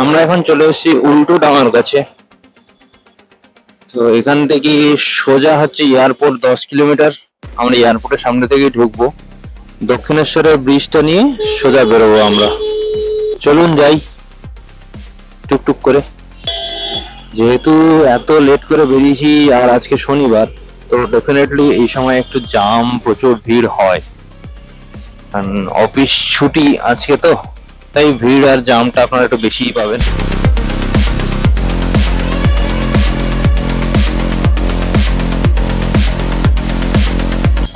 আমরা এখন চলে এসেছি উল্টো ডাঙার কাছে। তো এখান থেকে সোজা হচ্ছে এয়ারপোর্ট 10 কিলোমিটার। আমরা এয়ারপোর্টের সামনে থেকেই ঢুকবো, দক্ষিণেশ্বরের ব্রিজটা নিয়ে সোজা বেরোবো আমরা। চলুন যাই টুকটুক করে। যেহেতু এত লেট করে বেরিয়েছি আর আজকে শনিবার, তো ডেফিনেটলি এই সময় একটু জাম, প্রচুর ভিড় হয়, কারণ অফিস ছুটি আজকে, তো তাই ভিড় আর জামটা আপনারা একটু বেশিই পাবেন।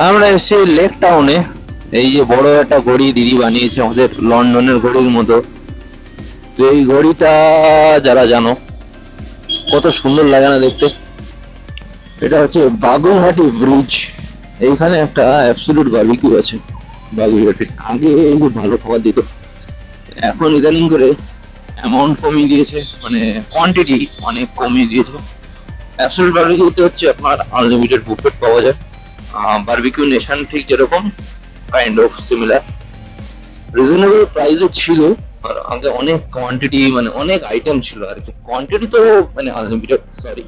আমরা এসেছি লেক টাউনে। এই যে বড় একটা ঘড়ি দিদি বানিয়েছে আমাদের লন্ডনের ঘড়ির মতো। তো এই ঘড়িটা যারা জানো, কত সুন্দর লাগে না দেখতে। এটা হচ্ছে বাগুইহাটি ব্রিজ। এইখানে একটা অ্যাবসলিউট বারবিকিউ আছে বাগুইহাটি। আগে খুব ভালো খাবার দিত, এখন ইদানিং করে অ্যামাউন্ট কমিয়ে দিয়েছে, মানে কোয়ান্টিটি অনেক কমিয়ে দিয়েছে। অ্যাবসলিউট বারবিকিউতে হচ্ছে আপনার আনলিমিটেড বুফেট পাওয়া যায়। বারবিকিউ নেশন ঠিক যেরকম, কাইন্ড অফ সিমিলার, রিজনেবল প্রাইসে ছিল। আর আগে অনেক কোয়ান্টিটি, মানে অনেক আইটেম ছিল আর কি। কোয়ান্টিটি তো মানে আনলিমিটেড, সরি,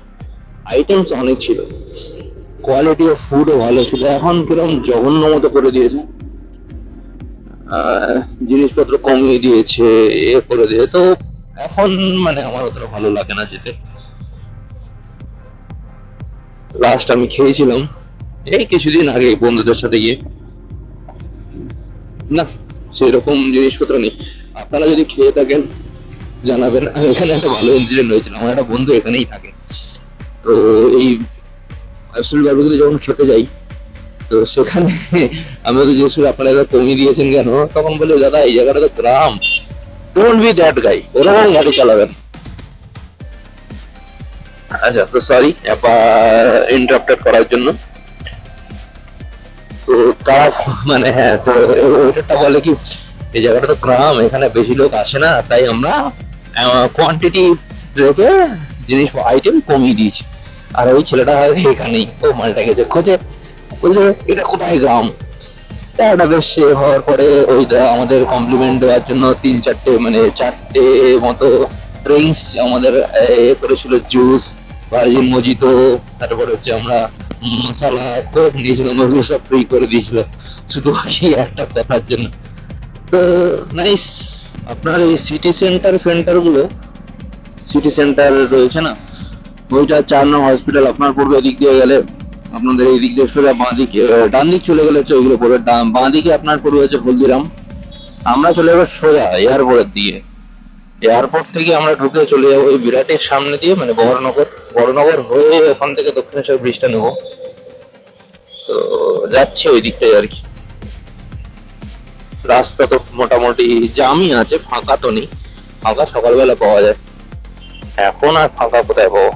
আইটেমস অনেক ছিল। কোয়ালিটি অফ ফুডও ভালো ছিল। এখন কিরকম জঘন্য মতো করে দিয়েছে, জিনিসপত্র কমিয়ে দিয়েছে, এ করে দিয়েছে। তো এখন মানে আমার অতটা ভালো লাগে না যেতে। লাস্ট আমি খেয়েছিলাম এই কিছুদিন আগে বন্ধুদের সাথে গিয়ে, না সেরকম জিনিসপত্র নেই। আপনারা যদি খেয়ে থাকেন জানাবেন। আর এখানে একটা ভালো ইনসিডেন্ট হয়েছিল, আমার একটা বন্ধু এখানেই থাকে। তো এই অ্যাবসলিউট বারবিকিউতে যখন খেতে যাই, তো সেখানে আমি তো জিজ্ঞেস করি আপনারা এটা কমিয়ে দিয়েছেন কেন, তখন বলে দাদা এই জায়গাটা তো গ্রাম, ডোন্ট বি দ্যাট গাই, ওরকম গাড়ি চালাবেন। আচ্ছা, তো সরি ইন্টারাপ্টেড করার জন্য। তো তার মানে হ্যাঁ, তো ওইটা বলে কি এই জায়গাটা তো গ্রাম, এখানে বেশি লোক আসে না, তাই আমরা কোয়ান্টিটি রেখে জিনিস আইটেম কমিয়ে দিয়েছি। আর ওই ছেলেটা এখানেই, ও মালটা গেছে খোঁজে, বলছে এটা কোথায় গ্রাম। টাকাটা বেশ সেভ হওয়ার পরে ওই আমাদের কমপ্লিমেন্ট দেওয়ার জন্য 3-4টে মানে 4টে মতো ড্রিঙ্কস আমাদের করেছিল, জুস, ভার্জিন মজিতো, তারপরে হচ্ছে আমরা মশালা কোক নিয়েছিলাম, ওগুলো সব ফ্রি করে দিয়েছিল শুধু সেই একটা কথার জন্য। তো নাইস। আপনার এই সিটি সেন্টার ফেন্টার গুলো, সিটি সেন্টার রয়েছে না, ওইটা 4 নং হসপিটাল আপনার পড়বে। এদিক দিয়ে গেলে আপনাদের এই দিক দিয়ে সোজা বাঁ দিকে, ডান দিক চলে গেলে হচ্ছে ওইগুলো পড়বে, বাঁ দিকে আপনার পড়বে হচ্ছে হলদিরাম। আমরা চলে যাবো সোজা এয়ারপোর্টের দিয়ে। এয়ারপোর্ট থেকে আমরা ঢুকে চলে যাবো ওই বিরাটের সামনে দিয়ে, মানে বহরনগর। বহরনগর হয়ে ওখান থেকে দক্ষিণেশ্বর ব্রিজটা নেবো। তো যাচ্ছি ওই দিকটাই আর কি। রাস্তা তো মোটামুটি জামই আছে, ফাঁকা তো নেই। ফাঁকা সকালবেলা পাওয়া যায়, এখন আর ফাঁকা কোথায় পাবো,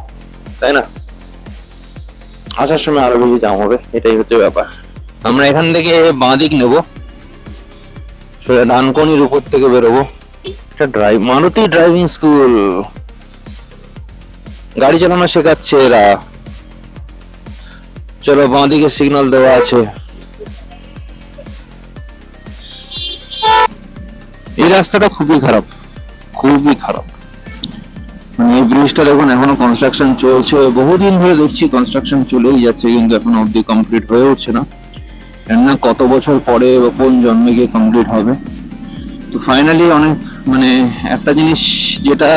তাই না? আসার সময় আরো বেশি জাম হবে, এটাই হচ্ছে ব্যাপার। আমরা এখান থেকে বাঁ দিক নেবো, সোজা ডানকনির উপর থেকে বেরোবো। মারুতি ড্রাইভিং স্কুল, গাড়ি চালানো শেখাচ্ছে এরা। চলো, বাঁ দিকে সিগন্যাল দেওয়া আছে। এই রাস্তাটা খুবই খারাপ, খুবই খারাপ। মানে এই ব্রিজটা দেখুন এখনো কনস্ট্রাকশন চলছে, বহুদিন ধরে দেখছি কনস্ট্রাকশন চলেই যাচ্ছে, কিন্তু এখনো অব্দি কমপ্লিট হয়ে উঠছে না। না কত বছর পরে বা কোন জন্মে গিয়ে কমপ্লিট হবে। তো ফাইনালি অনেক মানে একটা জিনিস যেটা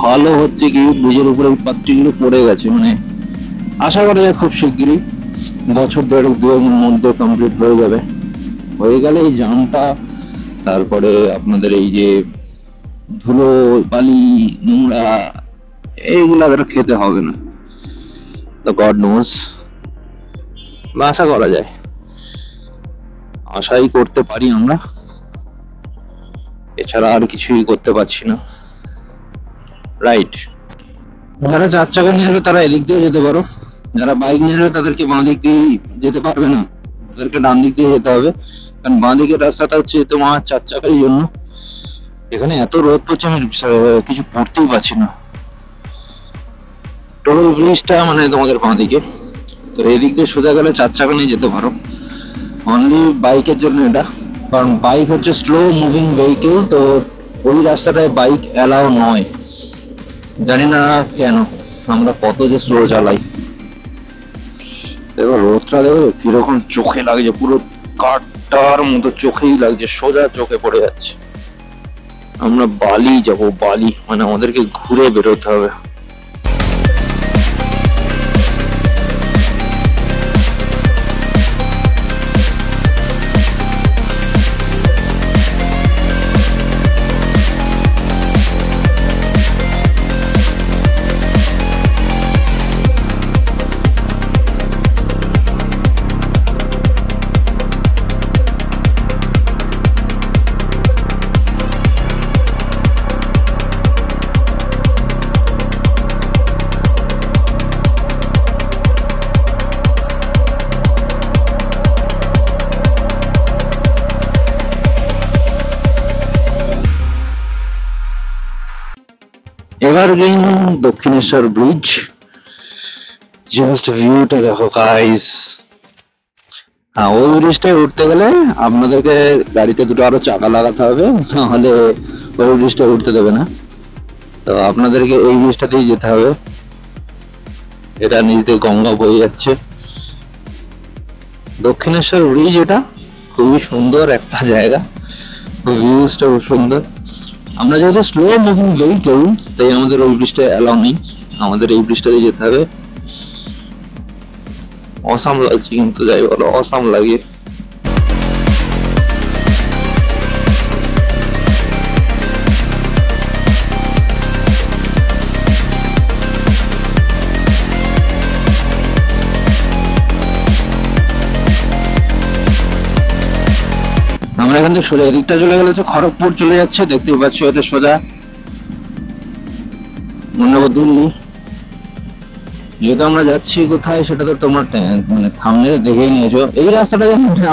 ভালো হচ্ছে কি, ব্রিজের উপরে পাত্রগুলো পড়ে গেছে, মানে আশা করা যায় খুব শিগগিরই, বছর 1.5-2 মধ্যে কমপ্লিট হয়ে যাবে। হয়ে গেলে এই জামটা, তারপরে আপনাদের এই যে ধুলো বালি নোংরা, এইগুলা খেতে হবে না। তো গড নোজ, আশা করা যায়, আশাই করতে পারি আমরা, এছাড়া আর কিছুই করতে পারছি না, রাইট? যারা 4 চাকা নিয়ে আসবে তারা এদিক দিয়ে যেতে পারো, যারা বাইক নিয়ে আসবে তাদেরকে বাঁ দিক দিয়ে যেতে পারবে না, তাদেরকে ডান দিক দিয়ে যেতে হবে। কারণ বাঁ দিকের রাস্তাটা হচ্ছে তোমার 4 চাকার জন্য। এখানে এত রোদ পড়ছে, আমি কিছু পড়তেই পারছি না। টোটাল ব্রিজটা মানে তোমাদের বাঁ দিকে, তো এদিক দিয়ে সোজা গেলে 4 চাকা নিয়ে যেতে পারো। অনলি বাইকের জন্য এটা, কারণ বাইক হচ্ছে স্লো মুভিং ভেহিকেল, তো ওই রাস্তাটায় বাইক অ্যালাউ নয়, জানি না কেন। আমরা কত যে স্লো চালাই। দেখো রোদটা দেখো কিরকম চোখে লাগছে, পুরো কাটার মতো চোখেই লাগছে, সোজা চোখে পড়ে যাচ্ছে। আমরা বালি যাব, বালি মানে আমাদেরকে ঘুরে বেরোতে হবে। এভারগ্রিন দক্ষিণেশ্বর ব্রিজ, জাস্ট ভিউটা দেখো গাইস। হ্যাঁ, ওই ব্রিজটায় উঠতে গেলে আপনাদেরকে গাড়িতে দুটো আরো চাকা লাগাতে হবে, নাহলে ওই ব্রিজটা উঠতে দেবে না। তো আপনাদেরকে এই ব্রিজটাতেই যেতে হবে। এটা নিচ দিয়ে গঙ্গা বয়ে যাচ্ছে। দক্ষিণেশ্বর ব্রিজ এটা খুবই সুন্দর একটা জায়গা, ভিউজটা খুব সুন্দর। আমরা যেহেতু স্লো মুভিং ভেহিকেল, তাই আমাদের ওই ব্রিজটা অ্যালাউ নেই, আমাদের এই ব্রিজটাতে যেতে হবে। অসাম লাগছে কিন্তু, যাই বলো অসাম লাগে। আমরা এখান থেকে সোজা এদিকটা চলে গেলে তো খড়গপুর চলে যাচ্ছে, দেখতেই পাচ্ছি ওটা সোজা মনে হয় দিল্লি। যেহেতু আমরা যাচ্ছি কোথায় সেটা তো তোমার মানে সামনে দেখেই নিয়েছো। এই রাস্তাটা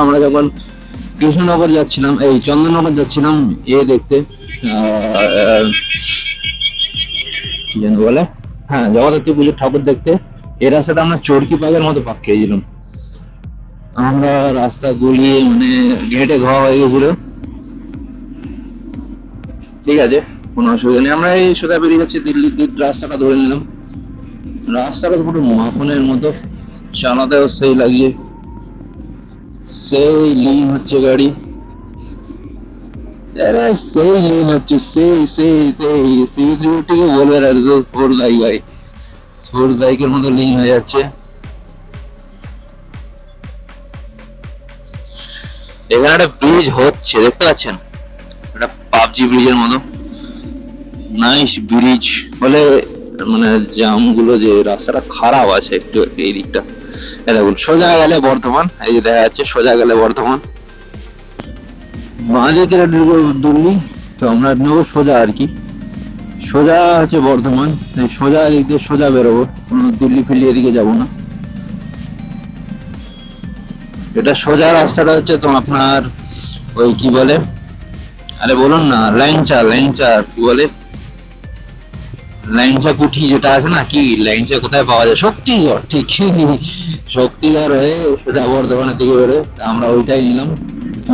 আমরা যখন কৃষ্ণনগর যাচ্ছিলাম, এই চন্দননগর যাচ্ছিলাম দেখতে, যেন বলে হ্যাঁ জগদ্ধাত্রী পুজোর ঠাকুর দেখতে, এই রাস্তাটা আমরা চরকি পাগের মতো পাক খেয়েছিলাম। আমরা রাস্তা গুলিয়ে মানে ঘেটে ঘা হয়ে গেছিল। ঠিক আছে, কোনো অসুবিধা নেই, আমরা এই সোজা বেরিয়ে যাচ্ছি দিল্লির দিক। রাস্তাটা ধরে নিলাম, রাস্তাটা পুরো মাখনের মতো, চালাতেও সেই লাগিয়ে সেই লিন হচ্ছে গাড়ি। আরে সেই লিন হচ্ছে, সেই সেই সেই সিকিউরিটিকে বলবে আর ফোর বাইক ভাই, ফোর বাইকের মতো লিন হয়ে যাচ্ছে। এখানে একটা ব্রিজ হচ্ছে দেখতে পাচ্ছেন, একটা পাবজি ব্রিজের মতো নাইস ব্রিজ বলে। মানে জাম গুলো, যে রাস্তাটা খারাপ আছে একটু এই দিকটা, দেখুন সোজা গেলে বর্ধমান, এই যে দেখা যাচ্ছে সোজা গেলে বর্ধমান, বাঁদিকে দিল্লি। তো আমরা নেবো সোজা আর কি, সোজা হচ্ছে বর্ধমান, সোজা দিক দিয়ে সোজা বেরোবো, কোনো দিল্লি ফিল্লি এদিকে যাবো না। এটা সোজা রাস্তাটা হচ্ছে তো আপনার ওই কি বলে, আরে বলুন না, ল্যাংচা ল্যাংচা কি বলে, ল্যাংচা কুঠি যেটা আছে না, কি ল্যাংচা কোথায় পাওয়া যায়, শক্তিগড়, ঠিক শক্তিগড় হয়ে সোজা বর্ধমানের দিকে বেরো। আমরা ওইটাই নিলাম।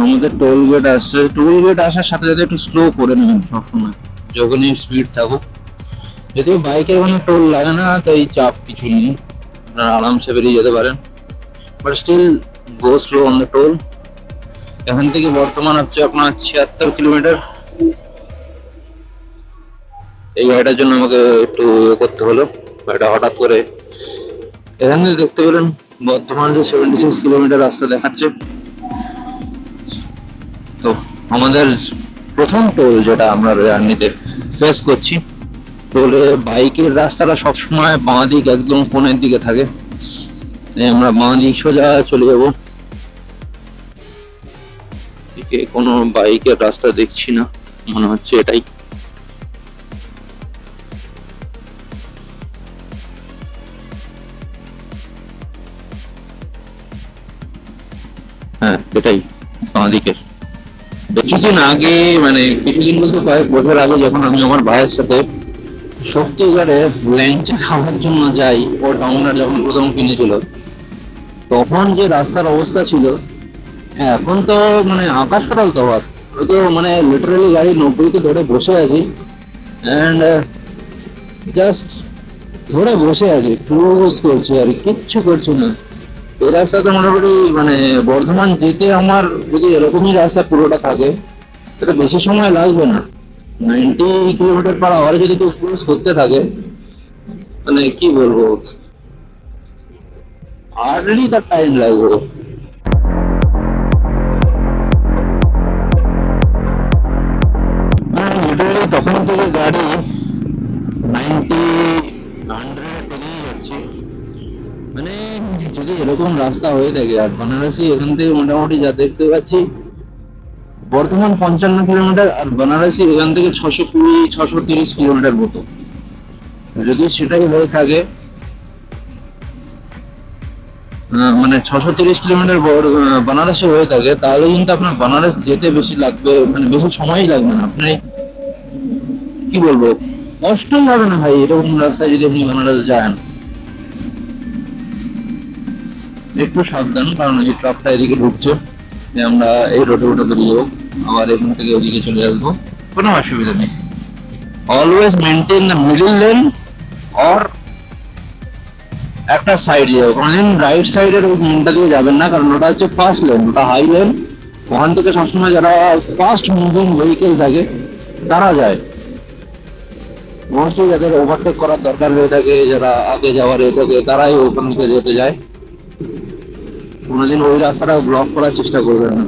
আমাদের টোল গেট আসছে, টোল গেট আসার সাথে সাথে একটু স্লো করে নেবেন সবসময়, যখনই স্পিড থাকুক। যদিও বাইকের কোনো টোল লাগে না, তাই চাপ কিছু নেই, আপনারা আরামসে বেরিয়ে যেতে পারেন, but still go slow on the toll. এখান থেকে বর্তমান হচ্ছে আপনার 76 কিলোমিটার। এই গাড়িটার জন্য আমাকে একটু করতে হলো, গাড়িটা হঠাৎ করে। এখান থেকে দেখতে পেলেন বর্তমান যে 76 কিলোমিটার রাস্তা দেখাচ্ছে। তো আমাদের প্রথম টোল যেটা আমরা জার্নিতে ফেস করছি, টোলে বাইকের রাস্তাটা সবসময় বাঁ দিক একদম কোণের দিকে থাকে, আমরা বাঁ দিক সোজা চলে যাবো। কোনো বাইকের রাস্তা দেখছি না, মনে হচ্ছে এটাই। হ্যাঁ এটাই বাঁ দিকের। কিছুদিন আগে মানে কিছুদিন বলতে কয়েক বছর আগে যখন আমি আমার ভাইয়ের সাথে শক্তিগড়ে ল্যাংচা খাওয়ার জন্য যাই, ও টাউনার যখন প্রথম কিনেছিল, তখন যে রাস্তার অবস্থা ছিল, এখন তো মানে আকাশ পাতাল তফাৎ। ওই তো মানে লিটারালি গাড়ি 90-তে ধরে বসে আছি, অ্যান্ড জাস্ট ধরে বসে আছি, ক্রুজ করছি আর কিচ্ছু করছি না। এই রাস্তাতে মোটামুটি মানে বর্ধমান যেতে আমার যদি এরকমই রাস্তা পুরোটা থাকে, এটা বেশি সময় লাগবে না। 90 কিলোমিটার পার আওয়ারে যদি কেউ ক্রুজ করতে থাকে, মানে কি বলবো, হার্ডলি তার টাইম লাগবে। লিটারালি তখন থেকে গাড়ি 90 100 পেরিয়ে যাচ্ছে। মানে যদি এরকম রাস্তা হয়ে থাকে, আর বানারসি এখান থেকে মোটামুটি যা দেখতে পাচ্ছি, বর্ধমান 55 কিলোমিটার, আর বানারসি এখান থেকে 620 630 কিলোমিটার মতো। যদি সেটাই হয়ে থাকে, মানে 630 কিলোমিটার বানারসে হয়ে থাকে, তাহলে কিন্তু আপনার বানারস যেতে বেশি লাগবে, মানে বেশি সময়ই লাগবে না। আপনি কি বলবো, কষ্টই হবে না ভাই এরকম রাস্তায় যদি আপনি বানারস যান। একটু সাবধান, কারণ এই ট্রাকটা এদিকে ঢুকছে, আমরা এই রোডে উঠে বেরিয়ে যাবো, আবার এখান থেকে ওদিকে চলে আসবো, কোনো অসুবিধা নেই। Always maintain the middle lane, or একটা সাইড যাবে, কোনোদিন রাইট সাইডের ওই লেনটা দিয়ে যাবেন না, কারণ ওটা হচ্ছে ফার্স্ট লেন, ওটা হাই লেন। ওখান থেকে সবসময় যারা ফাস্ট মুভিং ভেহিকেল থাকে তারা যায়, মোস্টলি যাদের ওভারটেক করার দরকার হয়ে থাকে, যারা আগে যাওয়ার হয়ে থাকে, তারাই ওখান থেকে যেতে যায়। কোনোদিন ওই রাস্তাটা ব্লক করার চেষ্টা করবেন না।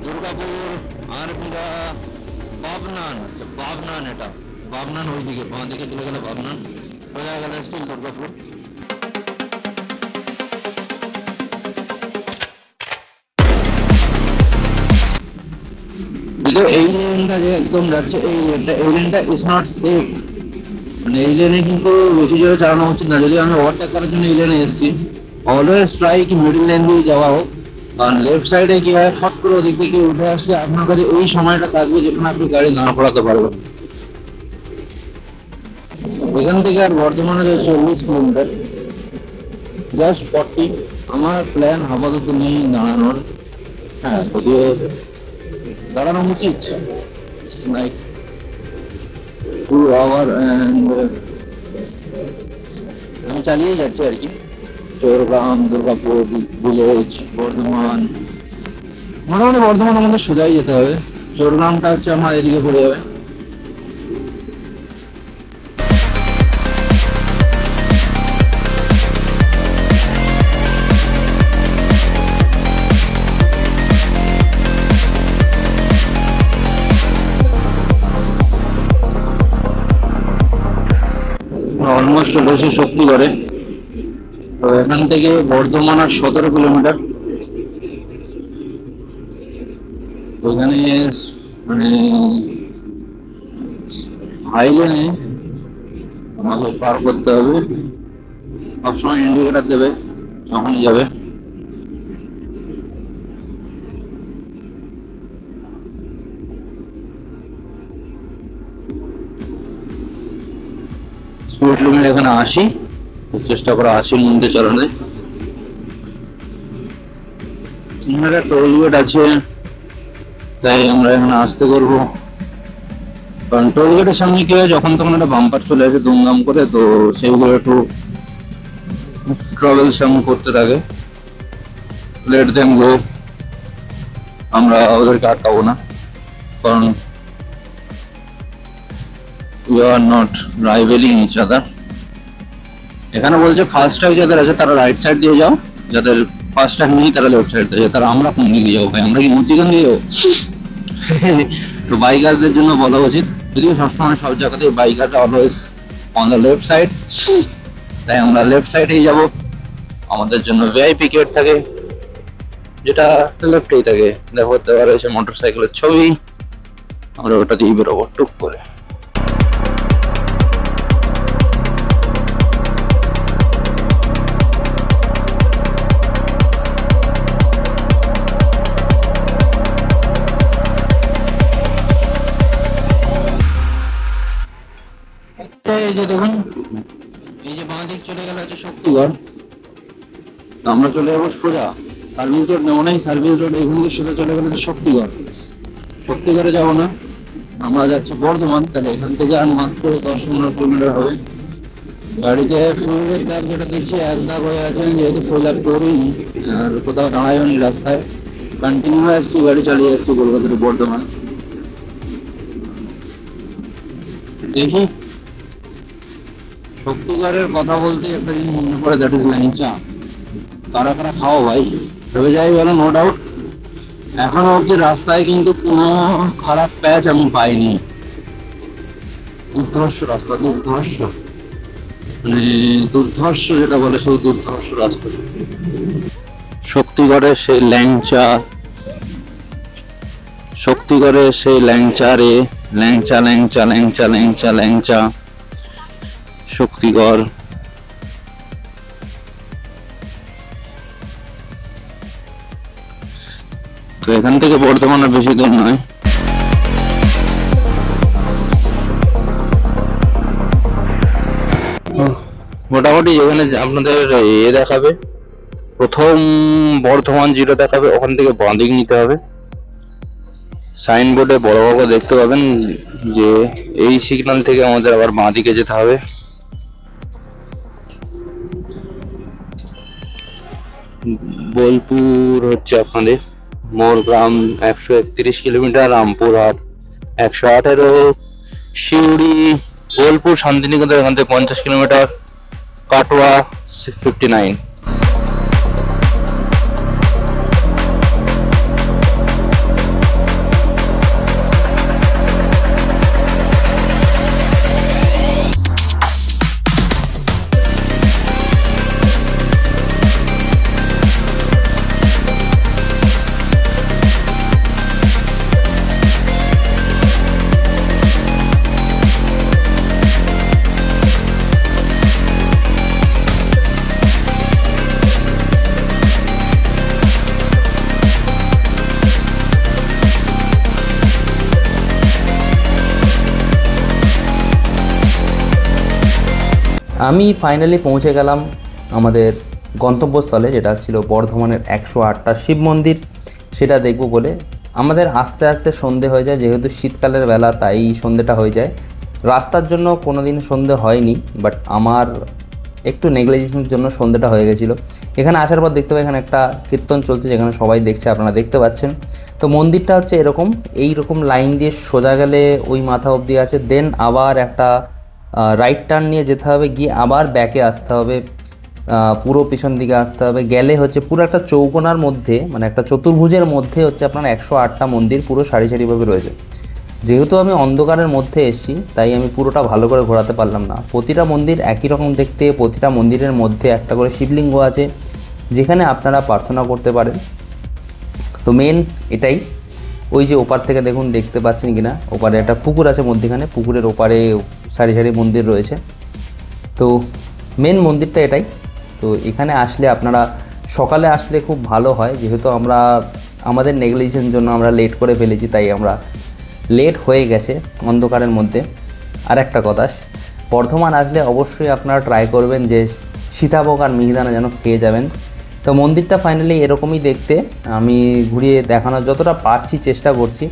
দুর্গাপুর, আরবিরা, বাবনান, বাবনান, এটা বাবনান ওইদিকে বাঁ দিকে চলে গেলে বাবনান, সোজা গেলে স্টিল দুর্গাপুর। এই লেনটা যে একদম যাচ্ছে, এই লেনটা ইজ নট সেফ, মানে এই লেনে কিন্তু বেশি জোরে চালানো উচিত না। যদি আমি ওভারটেক করার জন্য এই লেনে এসেছি, অলওয়েজ ট্রাই কি মিডল লেন দিয়ে যাওয়া হোক, কারণ লেফট সাইডে কি হয়, ফট করে ওদিক থেকে উঠে আসছে, আপনার কাছে ওই সময়টা থাকবে যেখানে আপনি গাড়ি দাঁড় করাতে পারবেন। এখান থেকে আর বর্ধমানে 40 কিলোমিটার, জাস্ট 40। আমার প্ল্যান আপাতত নেই দাঁড়ানোর, হ্যাঁ যদিও দাঁড়ানো উচিত, লাইক 2 hour, অ্যান্ড আমি চালিয়ে যাচ্ছি আর কি। চোরগ্রাম, দুর্গাপুর, ভিলেজ, বর্ধমান, মোটামুটি বর্ধমান আমাদের সোজাই যেতে হবে, চোরগ্রামটা হচ্ছে আমার এদিকে পড়ে যাবে। অলমোস্ট চলে এসে শক্তিগড়ে। তো এখান থেকে বর্ধমান আর 17 কিলোমিটার। ওখানে মানে হাইলেনে আমাকে পার করতে হবে, সবসময় ইন্ডিকেটার দেবে যখনই যাবে। স্পিড লিমিট এখানে 80, চেষ্টা করো 80-র মধ্যে চালানোর। এখানে টোল গেট আছে, তাই আমরা এখানে আসতে করবো, কারণ টোল গেটের সামনে কি হয়, যখন তখন একটা বাম্পার চলে আসে দুমদাম করে, তো সেইগুলো একটু ট্রাভেল সাম করতে থাকে। লেট দেম গো, আমরা ওদেরকে আটকাবো না, কারণ we are not rivaling each other। এখানে বলছে ফার্স্ট ট্যাগ যাদের আছে তারা রাইট সাইড দিয়ে যাও, যাদের ফার্স্ট ট্যাগ নেই তারা লেফট সাইড দিয়ে যাও। তারা আমরা কোন দিকে যাবো ভাই, আমরা কি মধ্যিখান দিয়ে যাবো? তো বাইকারদের জন্য বলা উচিত, যদিও সবসময় সব জায়গাতে বাইকাররা always on the left side, তাই আমরা লেফট সাইডেই যাব। আমাদের জন্য ভিআইপি গেট থাকে, যেটা লেফটেই থাকে, দেখো দেওয়া রয়েছে মোটর সাইকেলের ছবি, আমরা ওটা দিয়ে বেরোবো টুক করে। এই যে দেখুন, এই যে বাঁ দিক চলে গেল হচ্ছে শক্তিগড়, আমরা চলে যাবো সোজা সার্ভিস রোড নেবো নাই, সার্ভিস রোড এখান থেকে সোজা চলে গেলে শক্তিগড়। শক্তিগড়ে যাবো না, আমরা যাচ্ছি বর্ধমান, তাহলে এখান থেকে আর মাত্র 10-15 কিলোমিটার হবে। গাড়িতে ফুলের দাগ যেটা দিচ্ছি এক দাগ হয়ে আছে, যেহেতু সোজা করিনি আর কোথাও দাঁড়ায়নি রাস্তায়, কন্টিনিউ হয়ে আসছি, গাড়ি চালিয়ে যাচ্ছি কলকাতা টু বর্ধমান। দেখি, শক্তিগড়ের কথা বলতে একটা জিনিস মনে পড়ে, দ্যাট ইজ ল্যাংচা। কারা কারা খাও ভাই, ভেবে যাই বলো, নো ডাউট। এখনো অব্দি রাস্তায় কিন্তু কোনো খারাপ প্যাচ আমি পাইনি। দুর্ধর্ষ রাস্তা, দুর্ধর্ষ, মানে দুর্ধর্ষ যেটা বলে সেই দুর্ধর্ষ রাস্তা। শক্তিগড়ের সেই ল্যাংচা, শক্তিগড়ের সেই ল্যাংচা রে, ল্যাংচা ল্যাংচা ল্যাংচা ল্যাংচা ল্যাংচা শক্তিগড়। তো এখান থেকে বর্ধমানের বেশি দূর নয়। মোটামুটি এখানে আপনাদের দেখাবে, প্রথম বর্ধমান জিরো দেখাবে, ওখান থেকে বাঁদিক নিতে হবে। সাইনবোর্ডে বড় বড় দেখতে পাবেন যে এই সিগন্যাল থেকে আমাদের আবার বাঁদিকে যেতে হবে। বোলপুর হচ্ছে আপনাদের মোরগ্রাম 131 কিলোমিটার, রামপুরহাট 118, সিউড়ি, বোলপুর শান্তিনিকেতন এখান থেকে 50 কিলোমিটার, কাটোয়া 59। আমি ফাইনালি পৌঁছে গেলাম আমাদের গন্তব্যস্থলে, যেটা ছিল বর্ধমানের 108টা শিব মন্দির। সেটা দেখব বলে আমাদের আস্তে আস্তে সন্ধে হয়ে যায়, যেহেতু শীতকালের বেলা তাই সন্ধেটা হয়ে যায়। রাস্তার জন্য কোনো দিন সন্ধে হয়নি, বাট আমার একটু নেগলিজেন্সের জন্য সন্ধেটা হয়ে গেছিলো। এখানে আসার পর দেখতে পাই এখানে একটা কীর্তন চলছে, যেখানে সবাই দেখছে, আপনারা দেখতে পাচ্ছেন। তো মন্দিরটা হচ্ছে এরকম, এইরকম লাইন দিয়ে সোজা গেলে ওই মাথা অবধি আছে, দেন আবার একটা রাইট টার্ন নিয়ে যেতে হবে, গিয়ে আবার ব্যাকে আসতে হবে, পুরো পিছন দিকে আসতে হবে, গেলে হচ্ছে পুরো একটা চৌকোনার মধ্যে, মানে একটা চতুর্ভুজের মধ্যে হচ্ছে আপনার 108টা মন্দির পুরো সারি সারিভাবে রয়েছে। যেহেতু আমি অন্ধকারের মধ্যে এসেছি তাই আমি পুরোটা ভালো করে ঘোরাতে পারলাম না। প্রতিটা মন্দির একই রকম দেখতে, প্রতিটা মন্দিরের মধ্যে একটা করে শিবলিঙ্গ আছে যেখানে আপনারা প্রার্থনা করতে পারেন। তো মেন এটাই, ওই যে ওপার থেকে দেখুন, দেখতে পাচ্ছেন কিনা, ওপারে একটা পুকুর আছে মধ্যখানে, পুকুরের ওপারে সারি সারি মন্দির রয়েছে। তো মেন মন্দিরটা এটাই। তো এখানে আসলে আপনারা সকালে আসলে খুব ভালো হয়, যেহেতু আমরা আমাদের নেগলিজেন্সের জন্য আমরা লেট করে ফেলেছি, তাই আমরা লেট হয়ে গেছে অন্ধকারের মধ্যে। আর একটা কথা, বর্ধমান আসলে অবশ্যই আপনারা ট্রাই করবেন যে সীতাভোগ আর মিহিদানা যেন খেয়ে যাবেন। তো মন্দিরটা ফাইনালি এরকমই দেখতে, আমি ঘুরিয়ে দেখানোর যতটা পারছি চেষ্টা করছি,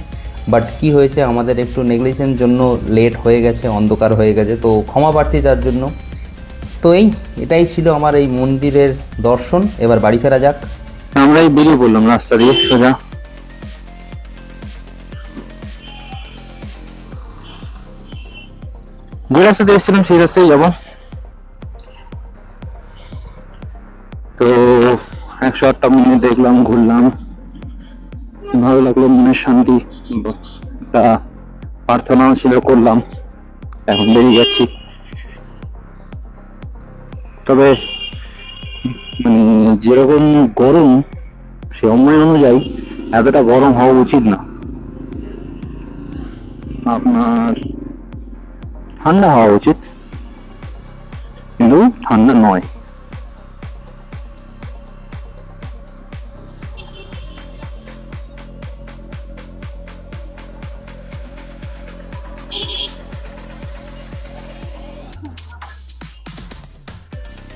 বাট কি হয়েছে আমাদের একটু নেগলিজেন্সের জন্য লেট হয়ে গেছে, অন্ধকার হয়ে গেছে, তো ক্ষমা প্রার্থী যার জন্য। তো এটাই ছিল আমার এই মন্দিরের দর্শন। এবার বাড়ি ফেরা যাক। আমরাই বেরিয়ে পড়লাম রাস্তা দিয়ে সোজা। যে রাস্তা দিয়ে এসেছিলাম সেই রাস্তায় যাবো। তো 108টা মন্দির দেখলাম, ঘুরলাম, ভালো লাগলো, মনের শান্তি, একটা প্রার্থনাও ছিল, করলাম। এখন বেরিয়ে যাচ্ছি। তবে মানে যেরকম গরম, সে অনুযায়ী এতটা গরম হওয়া উচিত না, আপনার ঠান্ডা হওয়া উচিত, কিন্তু ঠান্ডা নয়।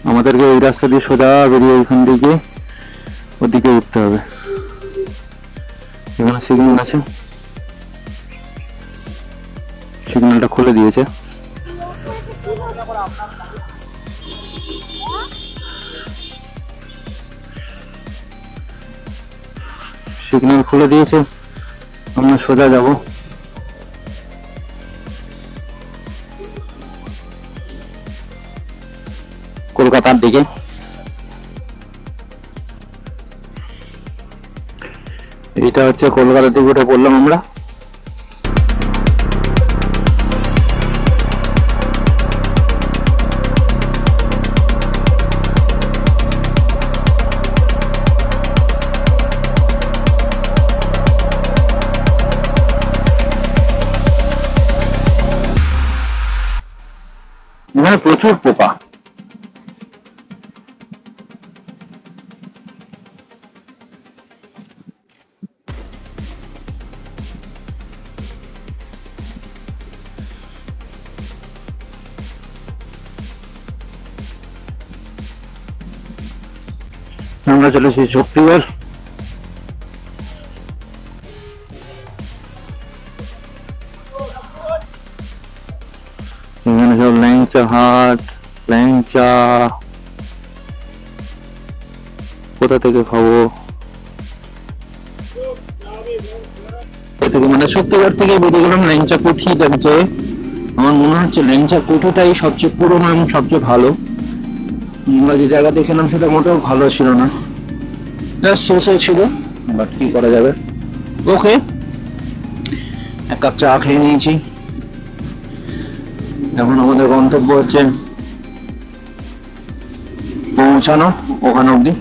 আমাদেরকে এই রাস্তা দিয়ে সোজা বেরিয়ে ওইখান থেকে ওদিকে উঠতে হবে। এখানে সিগন্যাল আছে, সিগন্যালটা খুলে দিয়েছে। সিগন্যাল খুলে দিয়েছে, আমরা সোজা যাব। কলকাতার দিকে। এটা হচ্ছে কলকাতা থেকে উঠে পড়লাম আমরা। এখানে প্রচুর পোকা। আমরা চলেছি শক্তিগড়। এখানে সব ল্যাংচা হাট, ল্যাংচা কোথা থেকে খাবো, মানে শক্তিগড় থেকে বেরিয়ে গেলাম ল্যাংচা কুঠি দেখতে। আমার মনে হচ্ছে ল্যাংচা কুঠিটাই সবচেয়ে পুরোনো এবং সবচেয়ে ভালো। আমরা যে জায়গা দেখলাম সেটা মোটেও ভালো ছিল না, শেষ ছিল, বাট কি করা যাবে। ওকে, এক কাপ চা খেয়ে নিয়েছি। এখন আমাদের গন্তব্য হচ্ছে পৌঁছানো ওখানে অব্দি।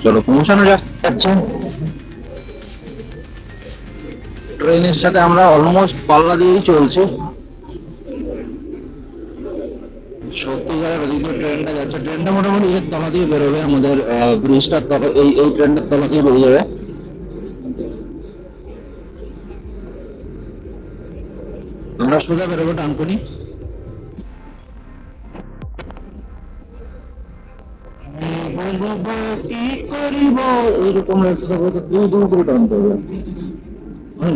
চলো পৌঁছানো যাচ্ছে। ট্রেনের সাথে আমরা অলমোস্ট পাল্লা দিয়েই চলছে। শক্তিগড়ের ওদিকে ট্রেনটা যাচ্ছে, ট্রেনটা মোটামুটি এর তলা দিয়ে বেরোবে, আমাদের ব্রিজটার তলা, এই ট্রেনটার তলা দিয়ে বেরিয়ে যাবে। আমরা সোজা বেরোবো ডানকুনি। কি করিব এইরকম রাস্তা দূর দূর করে টানতে হবে।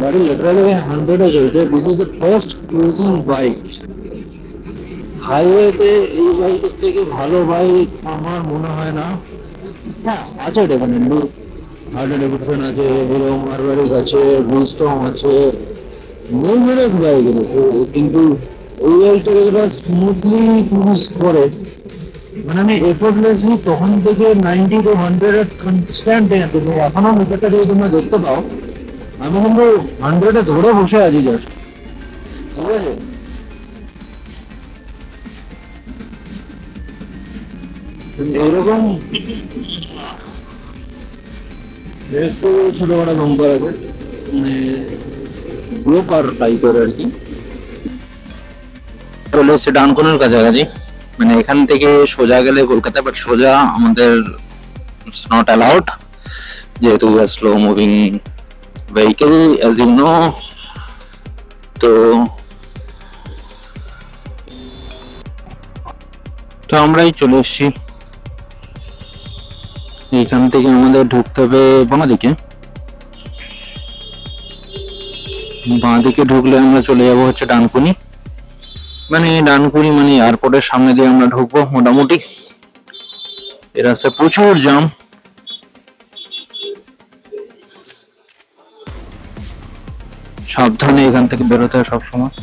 গাড়ি লিটারালি 100-এ চলছে। This is the first cruising bike. হাইওয়েতে এই বাইকের থেকে ভালো বাইক আমার মনে হয় না। হ্যাঁ আছে ডেফিনেটলি, হার্লে ডেভিডসন আছে, হিরো মারওয়ারিস আছে, বুলস্টর্ম আছে, নিউমেরাস বাইক আছে, কিন্তু এই বাইকটাকে যেটা স্মুথলি ক্রুজ করে, মানে আমি এফোর্টলেসলি তখন থেকে 90 to 100 কনস্ট্যান্ট। তুমি এখনো মিটারটা যদি তোমরা দেখতে পাও, আমি কিন্তু 100-এ ধরে বসে আছি জাস্ট, ঠিক আছে। এরকম একটু ছোটখাটো বাম্পার আছে, মানে ব্রোকার টাইপের আর কি। চলে এসছে ডানকুনির কাছাকাছি, মানে এখান থেকে সোজা গেলে কলকাতা, বাট সোজা আমাদের নট অ্যালাউড, যেহেতু slow moving vehicle as you know. তো আমরাই চলে এসছি। এইখান থেকে আমাদের ঢুকতে হবে বাঁ দিকে। বাঁ দিকে ঢুকলে আমরা চলে যাব হচ্ছে ডানকুনি, মানে ডানকুনি মানে এয়ারপোর্টের সামনে দিয়ে আমরা ঢুকবো মোটামুটি। এর রাস্তায় প্রচুর জ্যাম। সাবধানে এখান থেকে বেরোতে হয় সবসময়।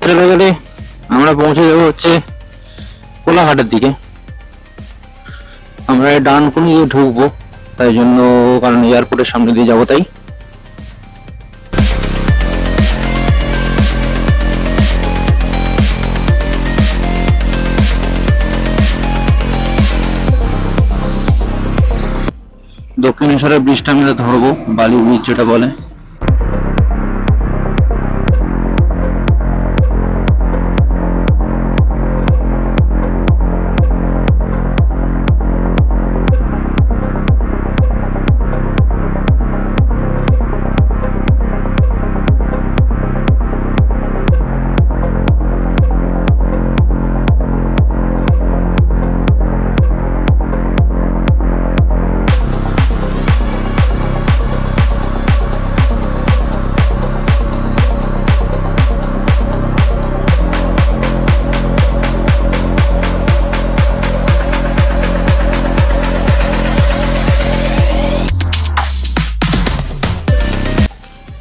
চলে গেলে আমরা পৌঁছে যাবো হচ্ছে কোলাঘাটের দিকে। আমরা ডানকুনি দিয়ে ঢুকবো, তাই জন্য, কারণ এয়ারপোর্টের সামনে দিয়ে যাবো তাই। দক্ষিণেশ্বরের ব্রিজটা আমি ধরবো, বালি ব্রিজ যেটা বলে।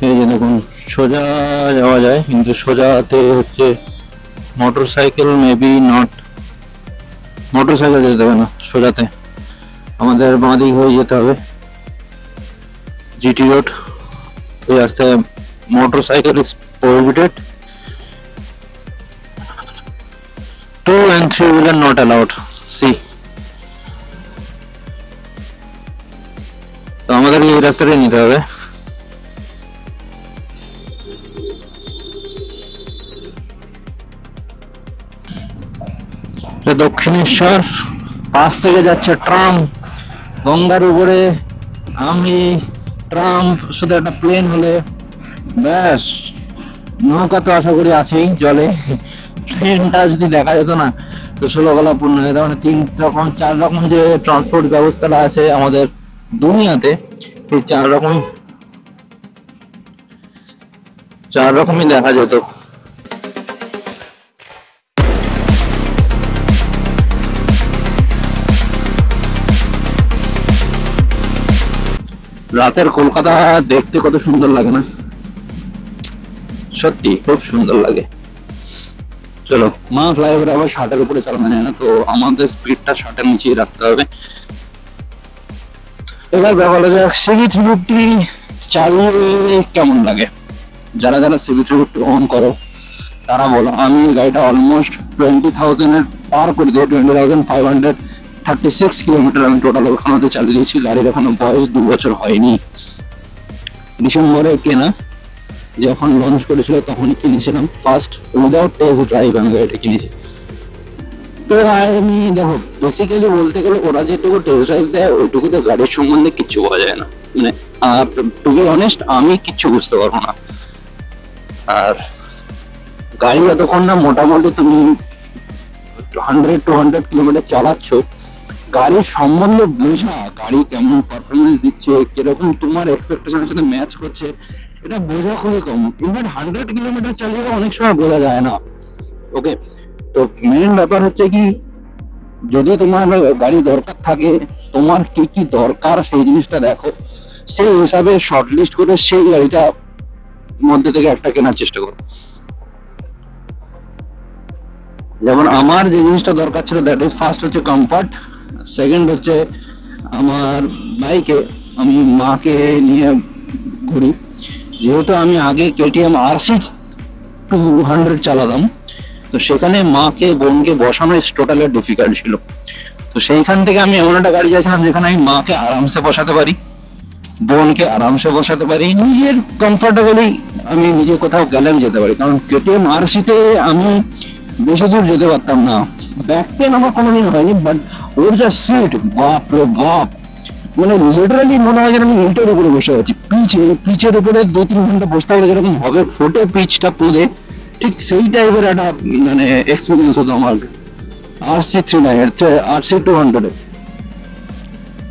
এই যে দেখুন, সোজা যাওয়া যায়, কিন্তু সোজাতে হচ্ছে motor cycle, maybe not, motor cycle যেতে হবে না সোজাতে, আমাদের বাঁদিক হয়ে যেতে হবে। জিটি রোড, এই রাস্তায় motor cycle is prohibited, 2 and 3 wheeler not allowed. See, তো আমাদের এই রাস্তাটাই নিতে হবে। দক্ষিণেশ্বর, পাশ থেকে যাচ্ছে ট্রাম, গঙ্গার উপরে আমি, ট্রাম, শুধু একটা প্লেন হলে ব্যাস, নৌকা তো আশা করি আছেই জলে, ট্রেনটা যদি দেখা যেত না তো 16 গলা পূর্ণ হয়ে যেত। মানে 3 রকম 4 রকম যে ট্রান্সপোর্ট ব্যবস্থাটা আছে আমাদের দুনিয়াতে, এই 4 রকমই দেখা যেত। রাতের কলকাতা দেখতে কত সুন্দর লাগে না, সত্যি খুব সুন্দর লাগে। চলো, মা ফ্লাইওভার আবার 60-এর উপরে চালানো যায় না, তো আমাদের স্পিডটা 60-এর নিচেই রাখতে হবে। এবার বলা যাক CV350 চালিয়ে কেমন লাগে। যারা যারা CV350 অন করো তারা বলো। আমি গাড়িটা অলমোস্ট 20,000-এর পার করে দিয়ে 20,536 কিলোমিটার আমি টোটাল ওখানে চালিয়ে দিয়েছি। গাড়ির এখনো বয়স 2 বছর হয়নি, ডিসেম্বরে কেনা, যখন লঞ্চ করেছিল তখনই কিনেছিলাম ফার্স্ট, উইদাউট টেস্ট ড্রাইভ আমি গাড়িটা কিনেছি। তো আমি দেখো, বেসিক্যালি বলতে গেলে ওরা যেটুকু টেস্ট ড্রাইভ দেয় ওইটুকুতে গাড়ির সম্বন্ধে কিচ্ছু বলা যায় না, মানে টু বি অনেস্ট আমি কিচ্ছু বুঝতে পারবো না। আর গাড়ি যতক্ষণ না মোটামুটি তুমি 100-200 কিলোমিটার চালাচ্ছ, গাড়ির সম্বন্ধে বোঝা, গাড়ি কেমন পারফরমেন্স দিচ্ছে, কিরকম তোমার এক্সপেকটেশনের সাথে ম্যাচ করছে, এটা বোঝা খুবই কম। ইভেন 100 কিলোমিটার চালিয়ে অনেক সময় বোঝা যায় না। ওকে, তো মেন ব্যাপার হচ্ছে কি, যদি তোমার গাড়ি দরকার থাকে, তোমার কি কি দরকার সেই জিনিসটা দেখো, সেই হিসাবে শর্ট লিস্ট করে সেই গাড়িটা মধ্যে থেকে একটা কেনার চেষ্টা করো। যেমন আমার যে জিনিসটা দরকার ছিল, দ্যাট ইজ ফার্স্ট হচ্ছে কমফর্ট, সেকেন্ড হচ্ছে আমার বাইকে আমি মাকে নিয়ে ঘুরি, যেহেতু আমি আগে KTM RC 200 চালাতাম, তো সেখানে মাকে বোনকে বসানো টোটালি ডিফিকাল্ট ছিল। তো সেইখান থেকে আমি এমন একটা গাড়ি চাইছিলাম যেখানে আমি মাকে আরামসে বসাতে পারি, বোনকে আরামসে বসাতে পারি, নিজের কমফর্টেবলি আমি নিজে কোথাও গেলেও যেতে পারি। কারণ KTM RC তে আমি বেশি দূর যেতে পারতাম না, ব্যাক পেন আমার কোনোদিন হয়নি, বাট ওর যা সিট, বাপ রে বাপ, মানে লিটারালি মনে হয় যেন আমি ইটের উপরে বসে আছি। পিচের উপরে 2-3 ঘন্টা বসতে হলে যেরকম হবে ফোটে পিচটা পুঁদে, ঠিক সেই টাইপের একটা মানে এক্সপিরিয়েন্স হতো আমার RC RC 200-এ।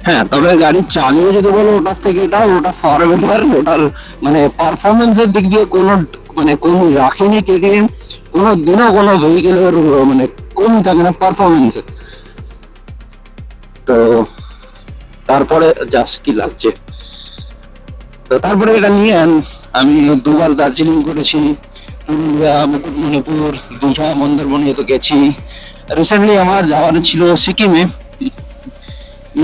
হ্যাঁ, তবে গাড়ি চালিয়ে যদি বলো ওটার থেকে ওটা ফার বেটার। ওটার মানে পারফরমেন্সের দিক দিয়ে কোনো মানে কমই রাখেনি KTM, কোনো দিনও কোনো ভেহিকেলের মানে কমই থাকে না পারফরমেন্সে। তো তারপরে জাস্ট কি লাগছে, তো তারপরে এটা নিয়ে আমি 2বার দার্জিলিং করেছি, পুরুলিয়া, মুকুটমণিপুর, দীঘা, মন্দারমণি তো গেছি। রিসেন্টলি আমার যাওয়ার ছিল সিকিমে,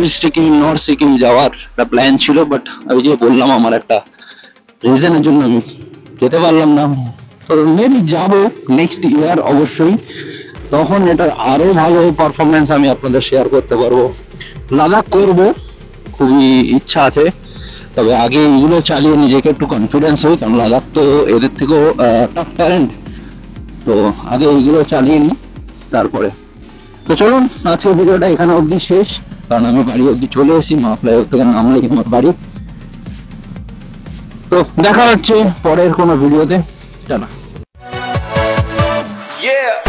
ইস্ট সিকিম, নর্থ সিকিম যাওয়ার একটা প্ল্যান ছিল, বাট আমি যে বললাম আমার একটা রিজনের জন্য আমি যেতে পারলাম না। তো মেবি যাবো নেক্সট ইয়ার অবশ্যই, তখন এটার আরো ভালো পারফরমেন্স আমি আপনাদের শেয়ার করতে পারবো। লাদাখ করবো, খুবই ইচ্ছা আছে, তবে আগে এইগুলো চালিয়ে নিজেকে একটু কনফিডেন্স হই, কারণ লাদাখ তো এদের থেকেও টাফ ট্যালেন্ট। তো আগে এইগুলো চালিয়ে নিই তারপরে। তো চলুন আজকের ভিডিওটা এখানে অবধি শেষ, কারণ আমি বাড়ি অবধি চলে এসেছি, মা ফ্লাইওভার থেকে নামলেই আমার বাড়ি। তো দেখা হচ্ছে পরের কোনো ভিডিওতে, টাটা। Yeah.